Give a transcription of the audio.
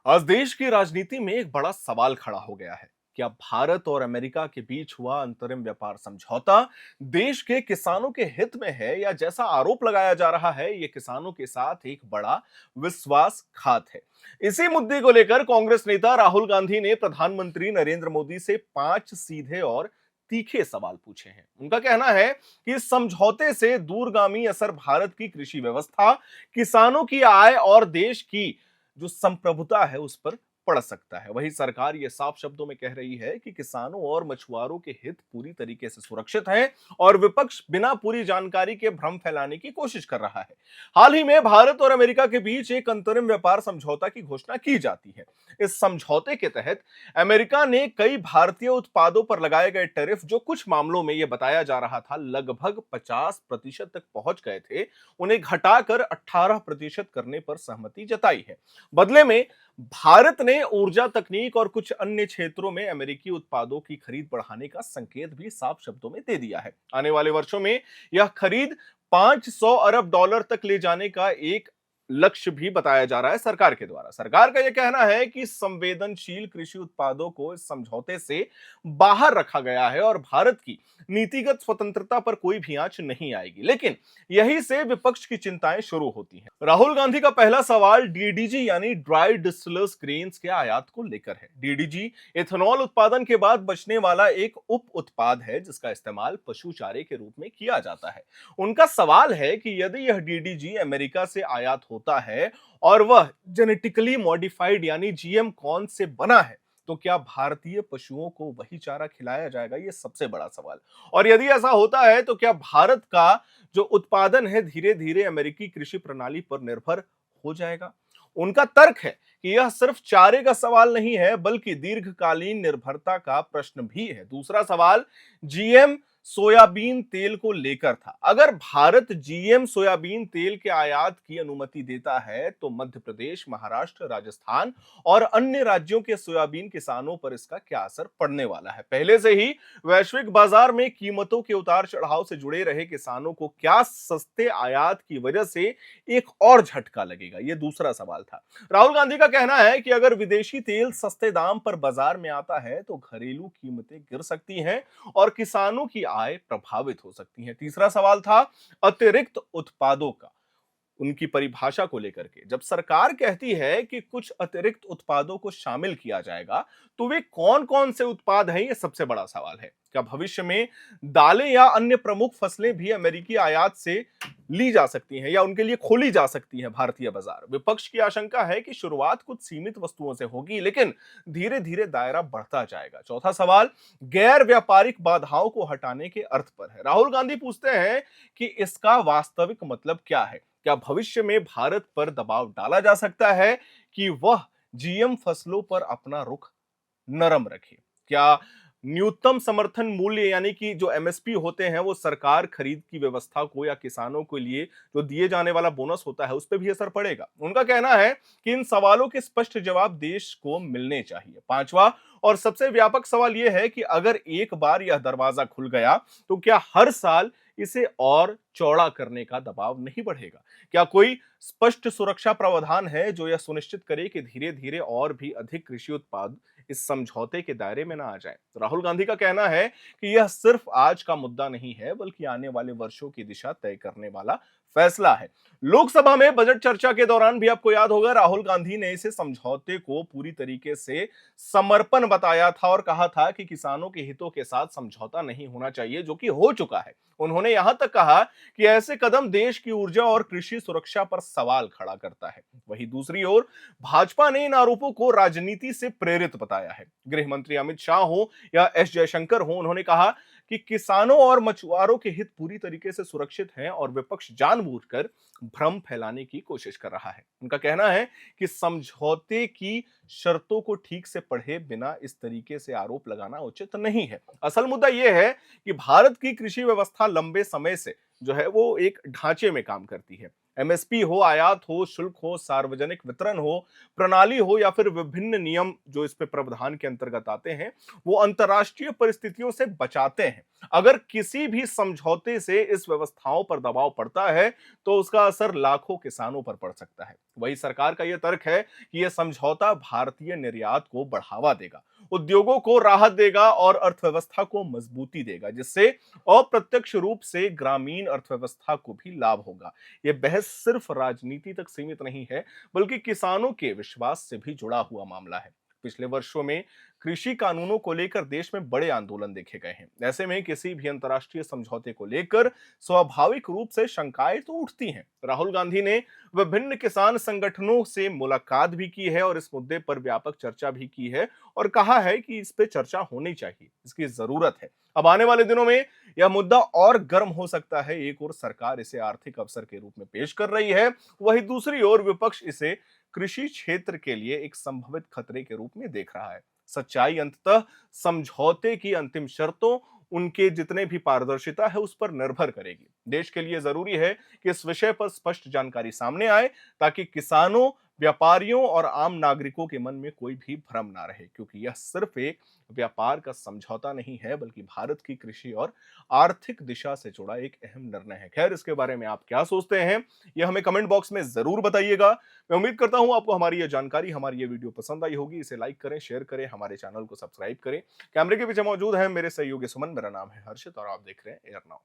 आज देश की राजनीति में एक बड़ा सवाल खड़ा हो गया है। क्या भारत और अमेरिका के बीच हुआ अंतरिम व्यापार समझौता देश के किसानों के हित में है, या जैसा आरोप लगाया जा रहा है ये किसानों के साथ एक बड़ा विश्वासघात है। इसी मुद्दे को लेकर कांग्रेस नेता राहुल गांधी ने प्रधानमंत्री नरेंद्र मोदी से 5 सीधे और तीखे सवाल पूछे हैं। उनका कहना है कि इस समझौते से दूरगामी असर भारत की कृषि व्यवस्था, किसानों की आय और देश की जो संप्रभुता है उस पर पड़ सकता है। वहीं सरकार ये साफ शब्दों में कह रही है कि किसानों और मछुआरों के हित पूरी तरीके से सुरक्षित हैं, और विपक्ष बिना पूरी जानकारी के भ्रम फैलाने की कोशिश कर रहा है। हाल ही में भारत और अमेरिका के बीच एक अंतरिम व्यापार समझौता की घोषणा की जाती है। इस समझौते के तहत अमेरिका ने कई भारतीय उत्पादों पर लगाए गए टैरिफ, जो कुछ मामलों में यह बताया जा रहा था लगभग 50% तक पहुंच गए थे, उन्हें घटाकर 18% करने पर सहमति जताई है। बदले में भारत ने ऊर्जा तकनीक और कुछ अन्य क्षेत्रों में अमेरिकी उत्पादों की खरीद बढ़ाने का संकेत भी साफ शब्दों में दे दिया है। आने वाले वर्षों में यह खरीद 500 अरब डॉलर तक ले जाने का एक लक्ष्य भी बताया जा रहा है सरकार के द्वारा। सरकार का यह कहना है कि संवेदनशील कृषि उत्पादों को इस समझौते से बाहर रखा गया है और भारत की नीतिगत स्वतंत्रता पर कोई भी आंच नहीं आएगी। लेकिन यहीं से विपक्ष की चिंताएं शुरू होती हैं। राहुल गांधी का पहला सवाल डीडीजी यानी ड्राई डिस्टिलर्स ग्रेन्स के आयात को लेकर है। डीडीजी एथेनॉल उत्पादन के बाद बचने वाला एक उप उत्पाद है जिसका इस्तेमाल पशु चारे के रूप में किया जाता है। उनका सवाल है कि यदि यह डीडीजी अमेरिका से आयात होता है और वह जेनेटिकली मॉडिफाइड यानी जीएम कॉर्न से बना है, तो क्या भारतीय पशुओं को वही चारा खिलाया जाएगा? ये सबसे बड़ा सवाल। और यदि ऐसा होता है तो क्या भारत का जो उत्पादन है धीरे धीरे अमेरिकी कृषि प्रणाली पर निर्भर हो जाएगा? उनका तर्क है कि यह सिर्फ चारे का सवाल नहीं है, बल्कि दीर्घकालीन निर्भरता का प्रश्न भी है। दूसरा सवाल जीएम सोयाबीन तेल को लेकर था। अगर भारत जीएम सोयाबीन तेल के आयात की अनुमति देता है तो मध्य प्रदेश, महाराष्ट्र, राजस्थान और अन्य राज्यों के सोयाबीन किसानों पर इसका क्या असर पड़ने वाला है? पहले से ही वैश्विक बाजार में कीमतों के उतार चढ़ाव से जुड़े रहे किसानों को क्या सस्ते आयात की वजह से एक और झटका लगेगा? यह दूसरा सवाल था। राहुल गांधी का कहना है कि अगर विदेशी तेल सस्ते दाम पर बाजार में आता है तो घरेलू कीमतें गिर सकती हैं और किसानों की आय प्रभावित हो सकती है। तीसरा सवाल था अतिरिक्त उत्पादों का, उनकी परिभाषा को लेकर के। जब सरकार कहती है कि कुछ अतिरिक्त उत्पादों को शामिल किया जाएगा, तो वे कौन-कौन से उत्पाद हैं, ये सबसे बड़ा सवाल है। क्या भविष्य में दालें या अन्य प्रमुख फसलें भी अमेरिकी आयात से ली जा सकती हैं या उनके लिए खोली जा सकती हैं भारतीय बाजार? विपक्ष की आशंका है कि शुरुआत कुछ सीमित वस्तुओं से होगी, लेकिन धीरे-धीरे दायरा बढ़ता जाएगा। चौथा सवाल गैर व्यापारिक बाधाओं को हटाने के अर्थ पर है। राहुल गांधी पूछते हैं कि इसका वास्तविक मतलब क्या है? क्या भविष्य में भारत पर दबाव डाला जा सकता है कि वह जीएम फसलों पर अपना रुख नरम रखे? क्या न्यूनतम समर्थन मूल्य यानी कि जो एमएसपी होते हैं वो सरकार खरीद की व्यवस्था को या किसानों के लिए जो दिए जाने वाला बोनस होता है उस पर भी असर पड़ेगा? उनका कहना है कि इन सवालों के स्पष्ट जवाब देश को मिलने चाहिए। पांचवा और सबसे व्यापक सवाल यह है कि अगर एक बार यह दरवाजा खुल गया तो क्या हर साल इसे और चौड़ा करने का दबाव नहीं बढ़ेगा? क्या कोई स्पष्ट सुरक्षा प्रावधान है जो यह सुनिश्चित करे कि धीरे धीरे और भी अधिक कृषि उत्पाद इस समझौते के दायरे में ना आ जाए? तो राहुल गांधी का कहना है कि यह सिर्फ आज का मुद्दा नहीं है, बल्कि आने वाले वर्षों की दिशा तय करने वाला फैसला है। लोकसभा में बजट चर्चा के दौरान भी आपको याद होगा राहुल गांधी ने इसे समझौते को पूरी तरीके से समर्पण बताया था और कहा था कि किसानों के हितों के साथ समझौता नहीं होना चाहिए, जो कि हो चुका है। उन्होंने यहां तक कहा कि ऐसे कदम देश की ऊर्जा और कृषि सुरक्षा पर सवाल खड़ा करता है। वहीं दूसरी ओर भाजपा ने इन आरोपों को राजनीति से प्रेरित बताया है। गृह मंत्री अमित शाह हो या एस जयशंकर हो, उन्होंने कहा कि किसानों और मछुआरों के हित पूरी तरीके से सुरक्षित हैं और विपक्ष जानबूझकर भ्रम फैलाने की कोशिश कर रहा है। उनका कहना है कि समझौते की शर्तों को ठीक से पढ़े बिना इस तरीके से आरोप लगाना उचित नहीं है। असल मुद्दा यह है कि भारत की कृषि व्यवस्था लंबे समय से जो है वो एक ढांचे में काम करती है। एमएसपी हो, आयात हो, शुल्क हो, सार्वजनिक वितरण हो, प्रणाली हो या फिर विभिन्न नियम जो इस पे प्रावधान के अंतर्गत आते हैं, वो अंतर्राष्ट्रीय परिस्थितियों से बचाते हैं। अगर किसी भी समझौते से इस व्यवस्थाओं पर दबाव पड़ता है, तो उसका असर लाखों किसानों पर पड़ सकता है। वही सरकार का यह तर्क है कि यह समझौता भारतीय निर्यात को बढ़ावा देगा, उद्योगों को राहत देगा और अर्थव्यवस्था को मजबूती देगा, जिससे अप्रत्यक्ष रूप से ग्रामीण अर्थव्यवस्था को भी लाभ होगा। यह बहस सिर्फ राजनीति तक सीमित नहीं है, बल्कि किसानों के विश्वास से भी जुड़ा हुआ मामला है। पिछले वर्षों में कृषि कानूनों को लेकर देश में बड़े आंदोलन देखे गए हैं। ऐसे में किसी भी अंतर्राष्ट्रीय समझौते को लेकर स्वाभाविक रूप से शंकाएं तो उठती हैं। राहुल गांधी ने विभिन्न किसान संगठनों से मुलाकात भी की है और इस मुद्दे पर व्यापक चर्चा भी की है और कहा है कि इस पे चर्चा होनी चाहिए, इसकी जरूरत है। अब आने वाले दिनों में यह मुद्दा और गर्म हो सकता है। एक ओर सरकार इसे आर्थिक अवसर के रूप में पेश कर रही है, वहीं दूसरी ओर विपक्ष इसे कृषि क्षेत्र के लिए एक संभावित खतरे के रूप में देख रहा है। सच्चाई अंततः समझौते की अंतिम शर्तों, उनके जितने भी पारदर्शिता है उस पर निर्भर करेगी। देश के लिए जरूरी है कि इस विषय पर स्पष्ट जानकारी सामने आए, ताकि किसानों, व्यापारियों और आम नागरिकों के मन में कोई भी भ्रम ना रहे, क्योंकि यह सिर्फ एक व्यापार का समझौता नहीं है, बल्कि भारत की कृषि और आर्थिक दिशा से जुड़ा एक अहम निर्णय है। खैर, इसके बारे में आप क्या सोचते हैं, यह हमें कमेंट बॉक्स में जरूर बताइएगा। मैं उम्मीद करता हूं आपको हमारी यह जानकारी, हमारी यह वीडियो पसंद आई होगी। इसे लाइक करें, शेयर करें, हमारे चैनल को सब्सक्राइब करें। कैमरे के पीछे मौजूद है मेरे सहयोगी सुमन, मेरा नाम है हर्षित और आप देख रहे हैं एयर नाउ।